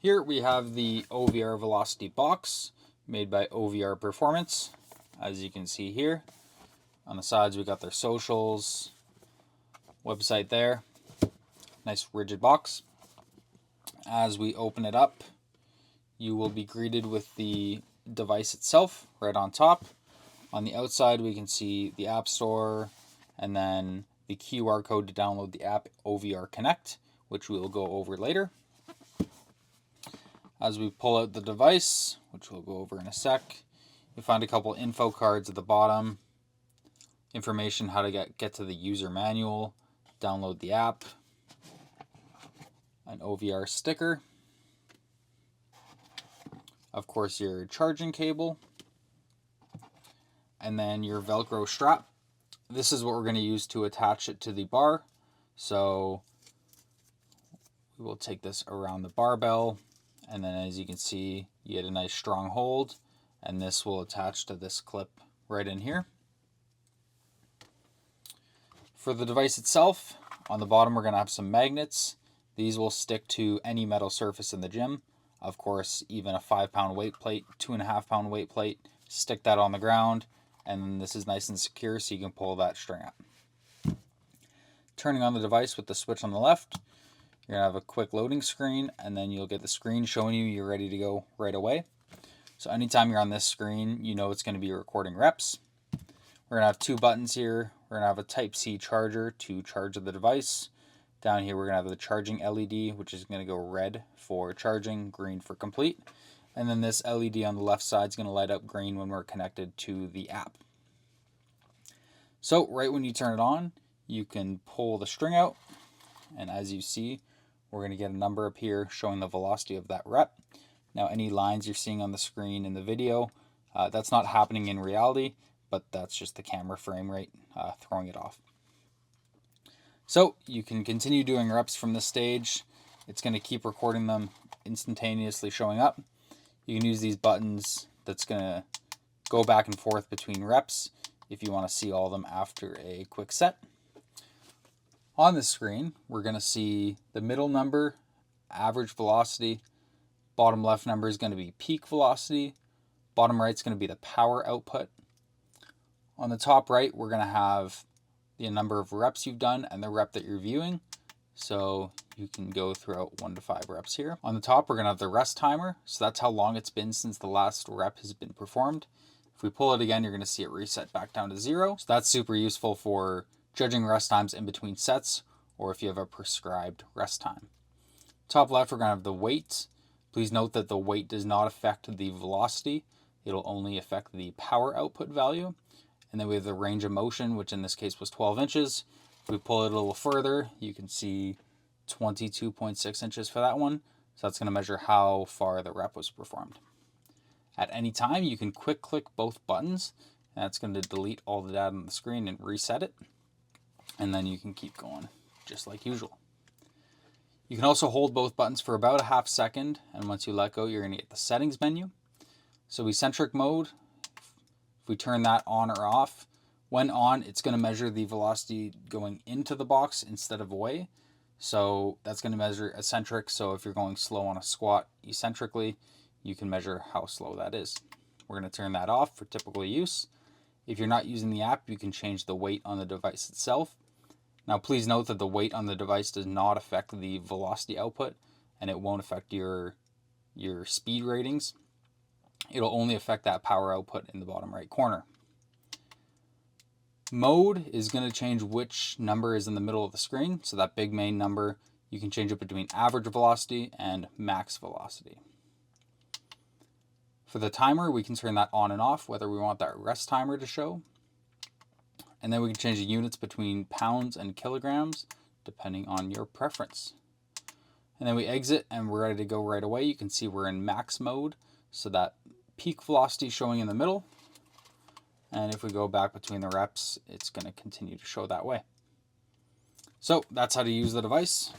Here we have the OVR Velocity box made by OVR Performance. As you can see here, on the sides we got their socials, website there. Nice rigid box. As we open it up, you will be greeted with the device itself right on top. On the outside we can see the App Store and then the QR code to download the app OVR Connect, which we will go over later. As we pull out the device, which we'll go over in a sec, you'll find a couple info cards at the bottom, information how to get to the user manual, download the app, an OVR sticker, of course your charging cable, and then your Velcro strap. This is what we're going to use to attach it to the bar. So we will take this around the barbell, and then as you can see, you get a nice strong hold, and this will attach to this clip right in here. For the device itself, on the bottom we're going to have some magnets. These will stick to any metal surface in the gym. Of course, even a 5-pound weight plate, 2.5-pound weight plate, stick that on the ground, and then this is nice and secure so you can pull that string out. Turning on the device with the switch on the left, you're going to have a quick loading screen, and then you'll get the screen showing you're ready to go right away. So anytime you're on this screen, you know it's going to be recording reps. We're going to have two buttons here. We're going to have a Type-C charger to charge the device. Down here we're going to have the charging LED, which is going to go red for charging, green for complete. And then this LED on the left side is going to light up green when we're connected to the app. So right when you turn it on, you can pull the string out, and as you see, we're going to get a number up here showing the velocity of that rep. Now any lines you're seeing on the screen in the video, that's not happening in reality, but that's just the camera frame rate throwing it off. So you can continue doing reps from this stage. It's going to keep recording them instantaneously showing up. You can use these buttons that's going to go back and forth between reps if you want to see all of them after a quick set. On the screen, we're going to see the middle number, average velocity. Bottom left number is going to be peak velocity. Bottom right is going to be the power output. On the top right, we're going to have the number of reps you've done and the rep that you're viewing. So you can go throughout 1 to 5 reps here. On the top, we're going to have the rest timer. So that's how long it's been since the last rep has been performed. If we pull it again, you're going to see it reset back down to 0. So that's super useful for judging rest times in between sets, or if you have a prescribed rest time. Top left, we're going to have the weight. Please note that the weight does not affect the velocity. It'll only affect the power output value. And then we have the range of motion, which in this case was 12 inches. If we pull it a little further, you can see 22.6 inches for that one. So that's going to measure how far the rep was performed. At any time, you can quick click both buttons, and that's going to delete all the data on the screen and reset it. And then you can keep going just like usual. You can also hold both buttons for about a half second, and once you let go, you're going to get the settings menu. So eccentric mode, if we turn that on or off, when on, it's going to measure the velocity going into the box instead of away. So that's going to measure eccentric. So if you're going slow on a squat eccentrically, you can measure how slow that is. We're going to turn that off for typical use. If you're not using the app, you can change the weight on the device itself. Now please note that the weight on the device does not affect the velocity output, and it won't affect your speed ratings. It'll only affect that power output in the bottom right corner. Mode is going to change which number is in the middle of the screen. So that big main number, you can change it between average velocity and max velocity. For the timer, we can turn that on and off, whether we want that rest timer to show. And then we can change the units between pounds and kilograms, depending on your preference. And then we exit and we're ready to go right away. You can see we're in max mode, so that peak velocity showing in the middle. And if we go back between the reps, it's going to continue to show that way. So that's how to use the device.